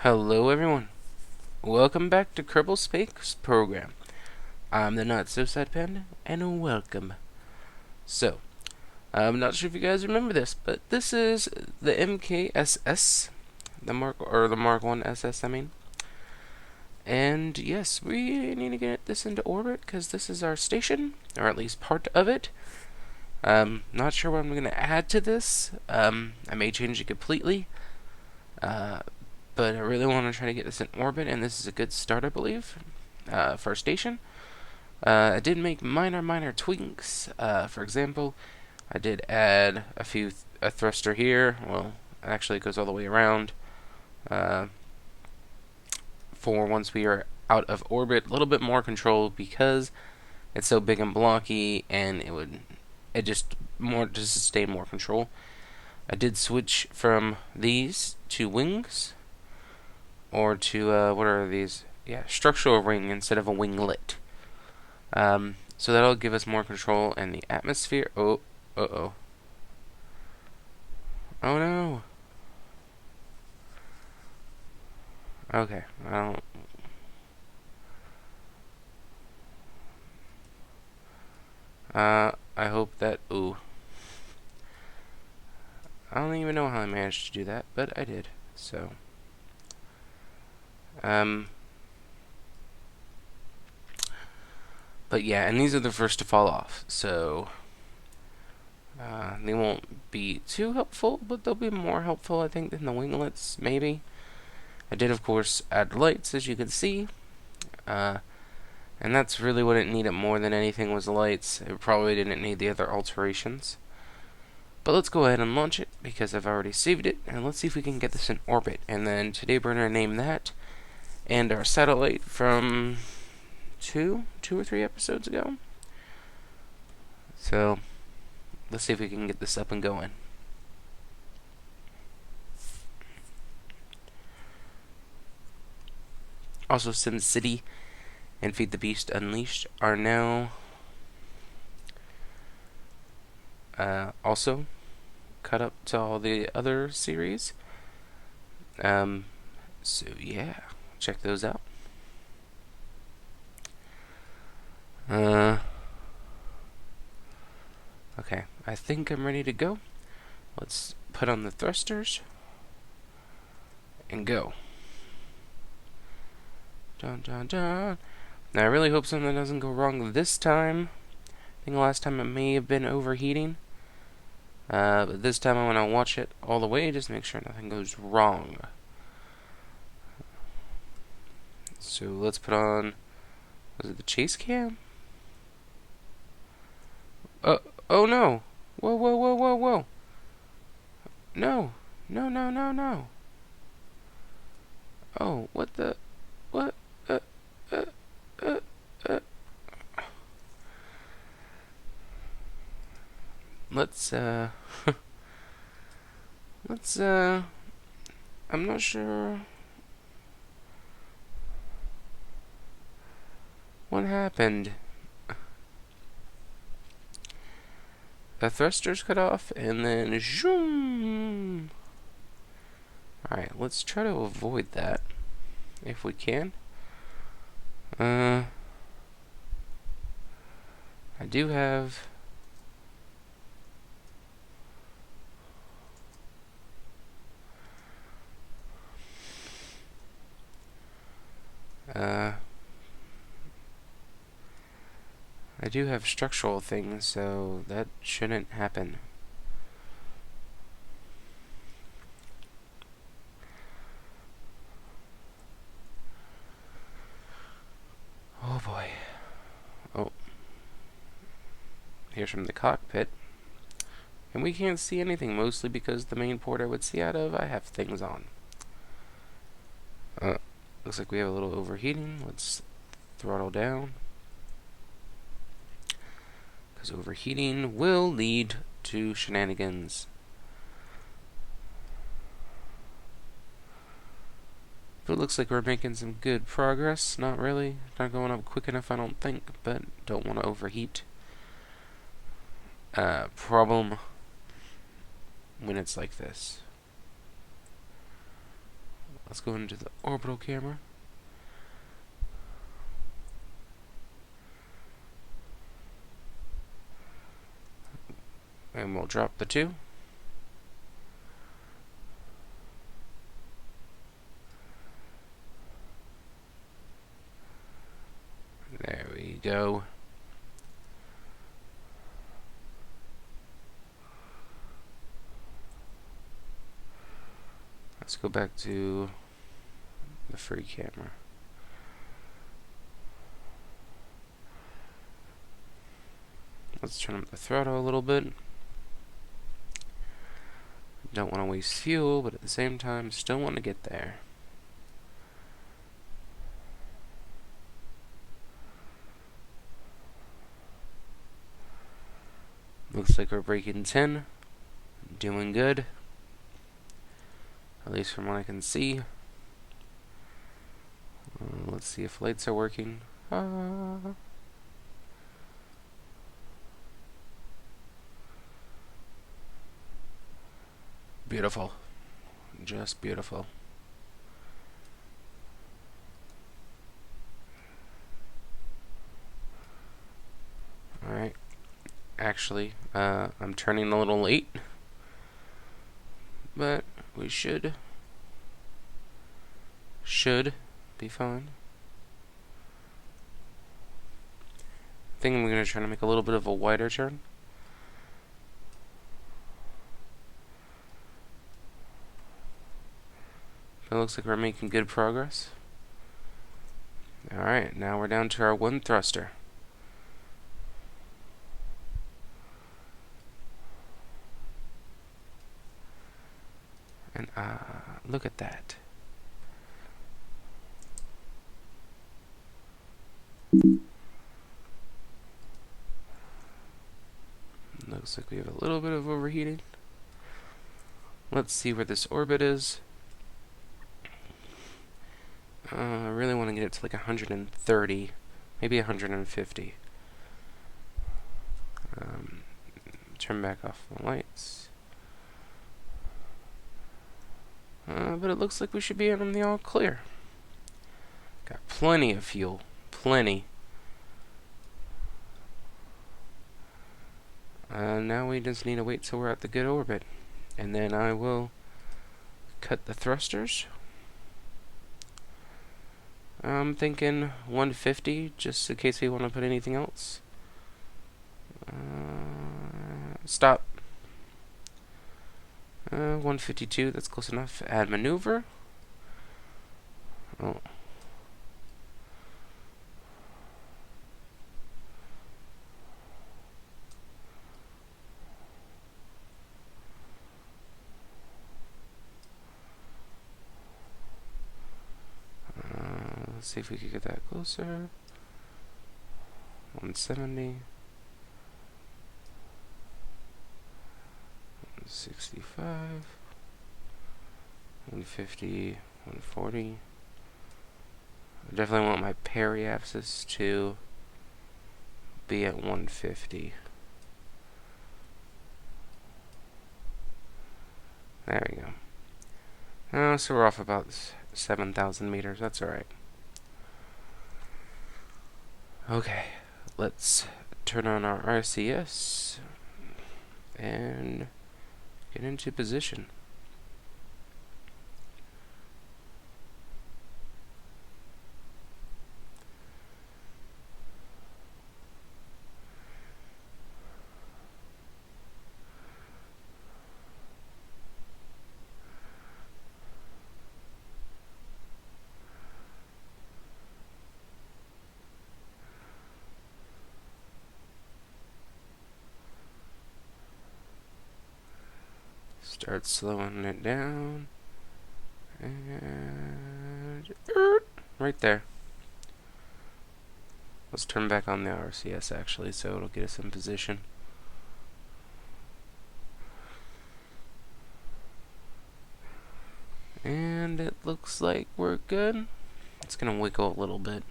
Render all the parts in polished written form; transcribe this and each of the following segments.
Hello everyone, welcome back to Kerbal Space Program. I'm the TheNotSoSadPanda, and welcome. So, I'm not sure if you guys remember this, but this is the MKSS, the Mark 1 SS, I mean. And yes, we need to get this into orbit, because this is our station, or at least part of it. Not sure what I'm going to add to this. I may change it completely. But I really want to try to get this in orbit, and this is a good start, I believe, for our station. I did make minor tweaks. For example, I did add a thruster here. Well, actually, it goes all the way around. For once we are out of orbit, a little bit more control because it's so big and blocky, and it just to sustain more control. I did switch from these to wings, or to what are these? Yeah, structural ring instead of a winglet. So that'll give us more control in the atmosphere. Oh, oh no. Okay, I don't. I hope that. Ooh, I don't even know how I managed to do that, but I did. So, um, but yeah, and these are the first to fall off. So, they won't be too helpful, but they'll be more helpful, I think, than the winglets, maybe. I did, of course, add lights, as you can see. And that's really what it needed more than anything was the lights. It probably didn't need the other alterations. But let's go ahead and launch it, because I've already saved it, and let's see if we can get this in orbit. And then today we're going to name that, and our satellite from two or three episodes ago. So, let's see if we can get this up and going. Also, SimCity and Feed the Beast Unleashed are now also cut up to all the other series. So yeah, check those out. Okay, I think I'm ready to go. Let's put on the thrusters and go. Dun dun dun. Now I really hope something doesn't go wrong this time. I think last time it may have been overheating. But this time I want to watch it all the way, just make sure nothing goes wrong. So let's put on, was it the chase cam? Oh no! Whoa! No! Oh, what the? What? Uh, uh, uh. Let's, let's, I'm not sure what happened. The thrusters cut off, and then zoom. Alright, let's try to avoid that, if we can. I do have... I do have structural things, so that shouldn't happen. Oh boy. Oh. Here's from the cockpit. And we can't see anything, mostly because the main port I would see out of, I have things on. Looks like we have a little overheating. Let's throttle down, because overheating will lead to shenanigans. But it looks like we're making some good progress. Not really. Not going up quick enough, I don't think, but don't want to overheat. Problem when it's like this. let's go into the orbital camera. And we'll drop the 2. There we go. Let's go back to the free camera. Let's turn up the throttle a little bit. Don't want to waste fuel, but at the same time, still want to get there. Looks like we're breaking 10. Doing good. At least from what I can see. Let's see if lights are working. Beautiful. Just beautiful. Alright. Actually, I'm turning a little late. But we should be fine. I think I'm going to try to make a little bit of a wider turn. It looks like we're making good progress. Alright, now we're down to our 1 thruster. And look at that. Looks like we have a little bit of overheating. Let's see where this orbit is. I really want to get it to like 130, maybe 150. Turn back off the lights. But it looks like we should be in the all clear. Got plenty of fuel. Plenty. Now we just need to wait till we're at the good orbit. And then I will cut the thrusters. I'm thinking 150, just in case we want to put anything else. Stop. 152, that's close enough. Add maneuver. Oh. Let's see if we can get that closer. 170. 165. 150. 140. I definitely want my periapsis to be at 150. There we go. So we're off about 7,000 meters. That's alright. Okay, let's turn on our RCS and get into position. Start slowing it down. And right there. Let's turn back on the RCS actually, so it'll get us in position. And it looks like we're good. It's gonna wiggle a little bit.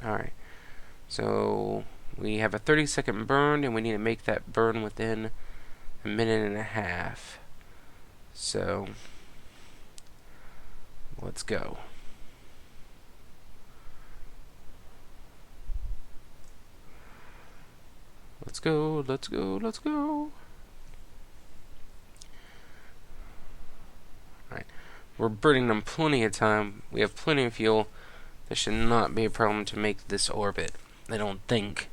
Alright, so We have a 30-second burn, and we need to make that burn within a minute and a half. So, let's go. Let's go, let's go, let's go. Alright. We're burning them plenty of time. We have plenty of fuel. There should not be a problem to make this orbit, I don't think.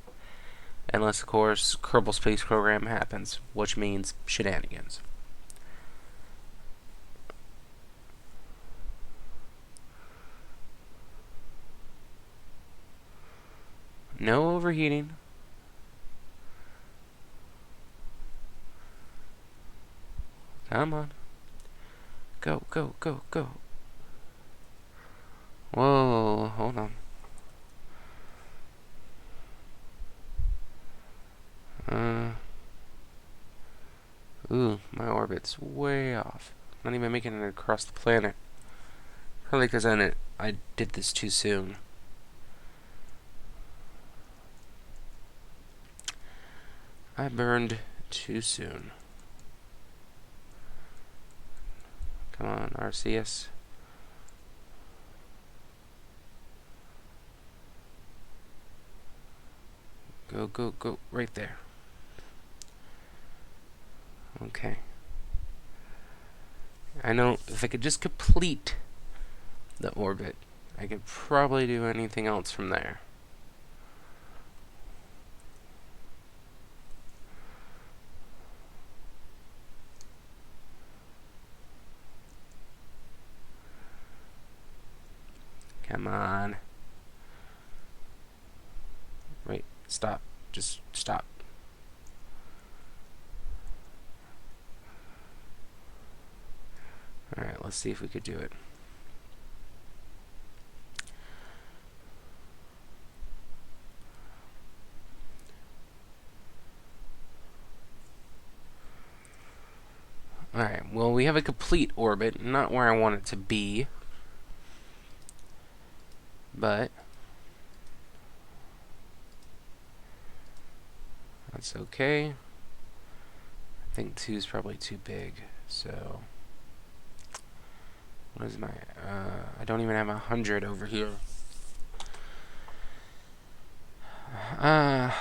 Unless, of course, Kerbal Space Program happens, which means shenanigans. No overheating. Come on. Go, go, go, go. Whoa, hold on. Ooh, my orbit's way off. Not even making it across the planet. Probably because I did this too soon. I burned too soon. Come on, RCS. Go, go, go. Right there. Okay. I know if I could just complete the orbit, I could probably do anything else from there. Come on. Wait, stop. Just stop. Alright, let's see if we could do it. Alright, well, we have a complete orbit, not where I want it to be, but that's okay. I think 2 is probably too big, so what is my, I don't even have 100 over here. Alright,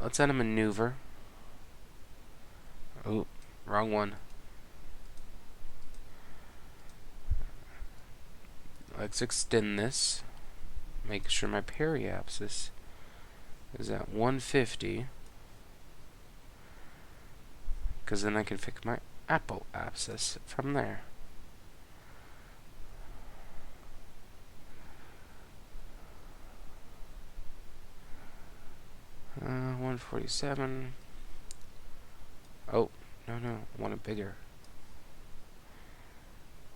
let's add a maneuver. Oh, wrong one. Let's extend this. Make sure my periapsis is at 150. Because then I can fix my apoapsis from there. 147. Oh, no, I want it bigger.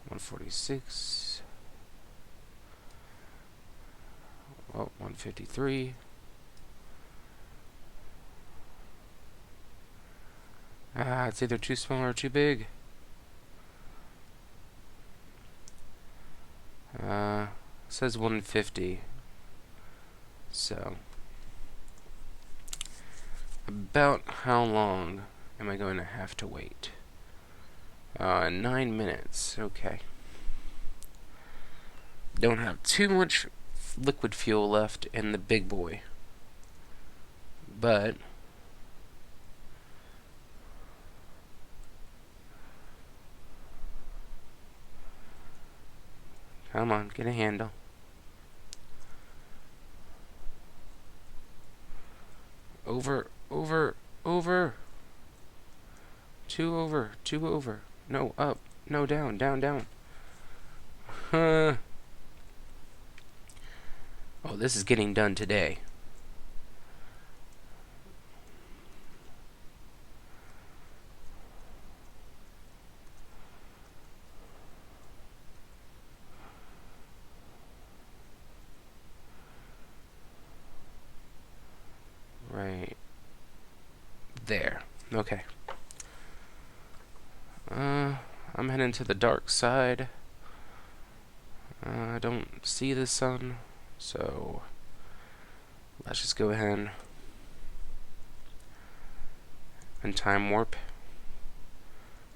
146. Oh, 153. It's either too small or too big. It says 150. So, about how long am I going to have to wait? 9 minutes. Okay. Don't have too much liquid fuel left in the big boy. But come on, get a handle. Over. 2 over. 2 over. No, up. No, down. Oh, this is getting done today. Right there. Okay. I'm heading to the dark side. I don't see the sun, so let's just go ahead and time warp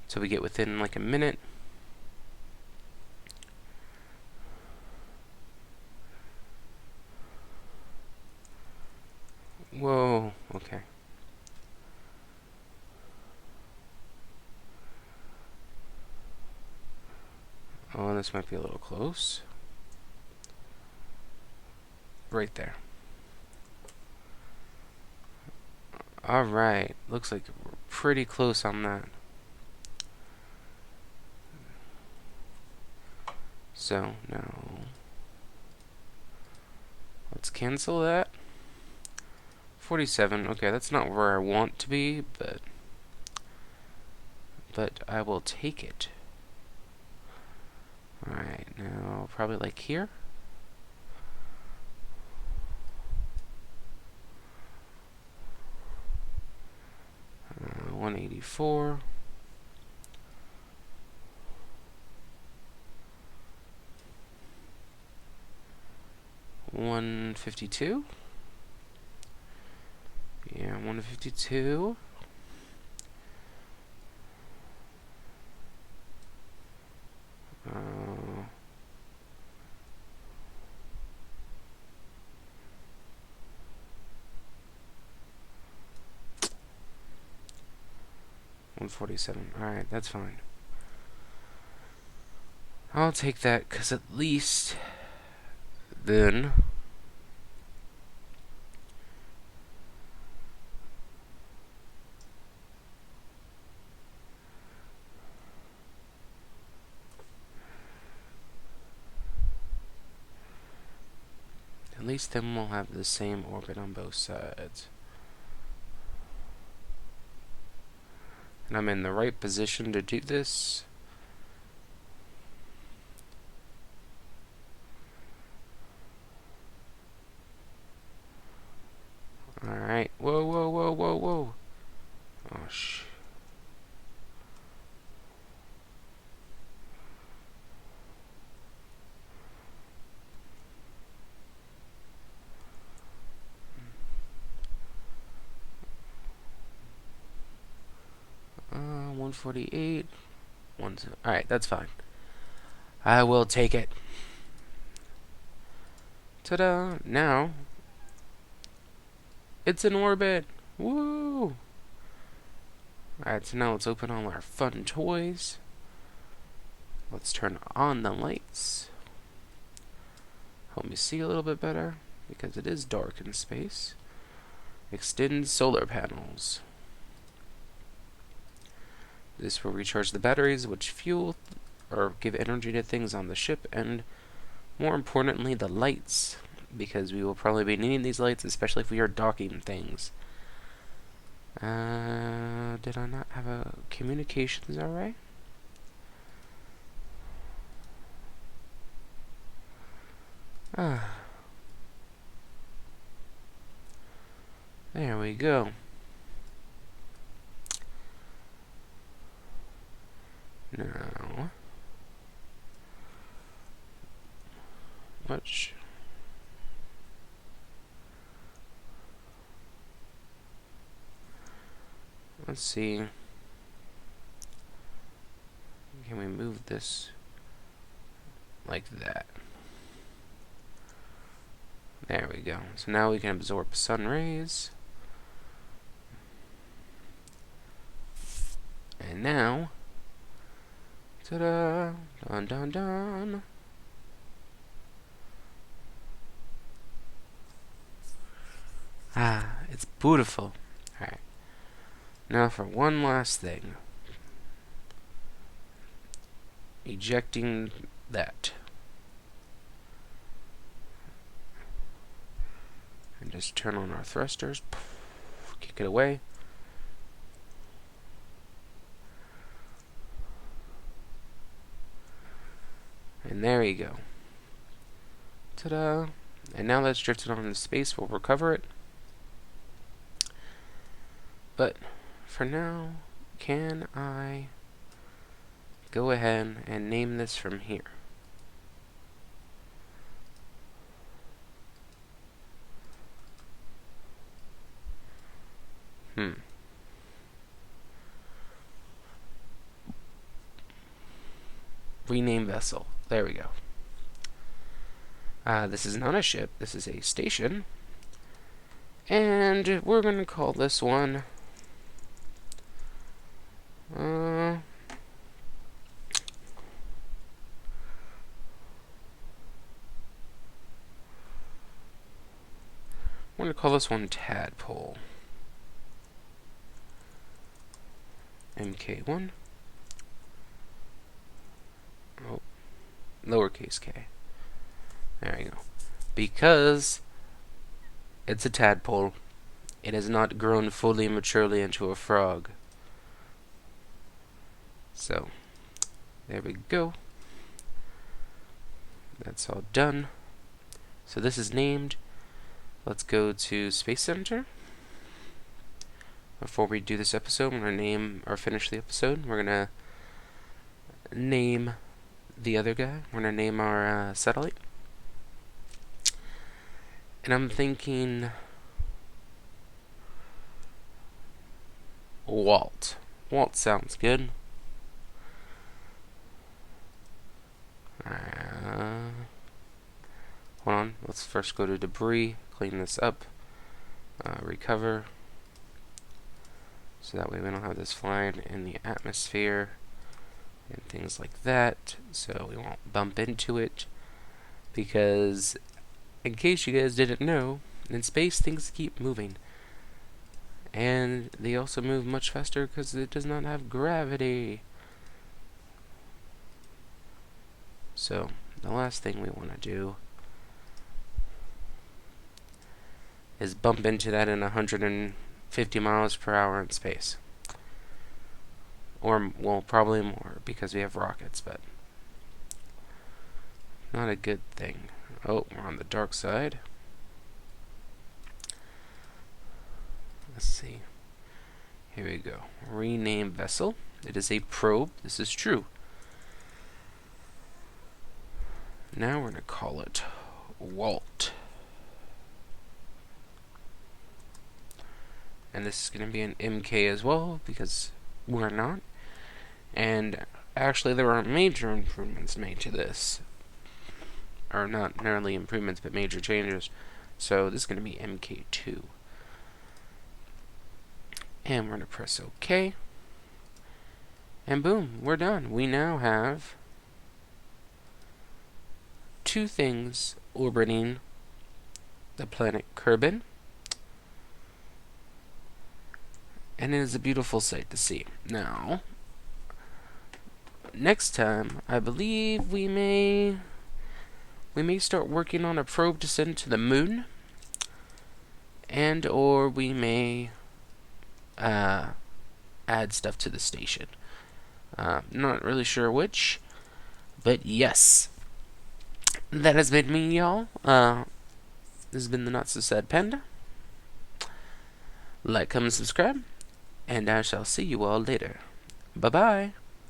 till we get within like a minute. Whoa, okay. Oh, this might be a little close. Right there. Alright, looks like we're pretty close on that. So, now, let's cancel that. 47, okay, that's not where I want to be, but I will take it. Alright, now, probably like here. Uh, 184. $152. Yeah, 152. $147. Alright, that's fine. I'll take that, because at least then we'll have the same orbit on both sides. And I'm in the right position to do this. Alright. Whoa, whoa, whoa, whoa, whoa. Oh, shh. Uh, 148. Alright, that's fine. I will take it. Ta-da! Now, it's in orbit! Woo! Alright, so now let's open all our fun toys. Let's turn on the lights. Help me see a little bit better, because it is dark in space. Extend solar panels. This will recharge the batteries, which fuel or give energy to things on the ship, and more importantly, the lights, because we will probably be needing these lights, especially if we are docking things. Did I not have a communications array? There we go. Now, let's see. Can we move this like that? There we go. So now we can absorb sun rays. And now, ta-da! Dun dun dun! Ah, it's beautiful. Alright. Now for one last thing. Ejecting that. And just turn on our thrusters. Kick it away. And there you go. Ta-da! And now that's drifted on into space. We'll recover it. But for now, can I go ahead and name this from here? Rename vessel. There we go. This is not a ship. This is a station. And we're going to call this one... I'm going to call this one Tadpole Mk.2. Oh, lowercase k. There you go. Because it's a tadpole, it has not grown fully maturely into a frog. So, there we go. That's all done. So this is named. Let's go to Space Center. Before we do this episode, we're going to name, or finish the episode, we're going to name the other guy. We're going to name our satellite. And I'm thinking Walt. Walt sounds good. Hold on. Let's first go to debris, clean this up, recover. So that way we don't have this flying in the atmosphere and things like that. So we won't bump into it. Because, in case you guys didn't know, in space things keep moving. And they also move much faster because it does not have gravity. So, the last thing we want to do is bump into that in 150 miles per hour in space. Or, well, probably more because we have rockets, but not a good thing. Oh, we're on the dark side. Let's see. Here we go. Rename vessel. It is a probe. This is true. Now we're going to call it Walt. And this is going to be an MK as well, because we're not. And actually there are major improvements made to this. Or not nearly improvements, but major changes. So this is going to be Mk.2. And we're going to press OK. And boom, we're done. We now have two things orbiting the planet Kerbal. And it is a beautiful sight to see. Now, next time, I believe we may start working on a probe to send to the moon, and or we may add stuff to the station. Not really sure which, but yes. That has been me, y'all. This has been the TheNotSoSadPanda. Like, comment, subscribe, and I shall see you all later. Bye-bye.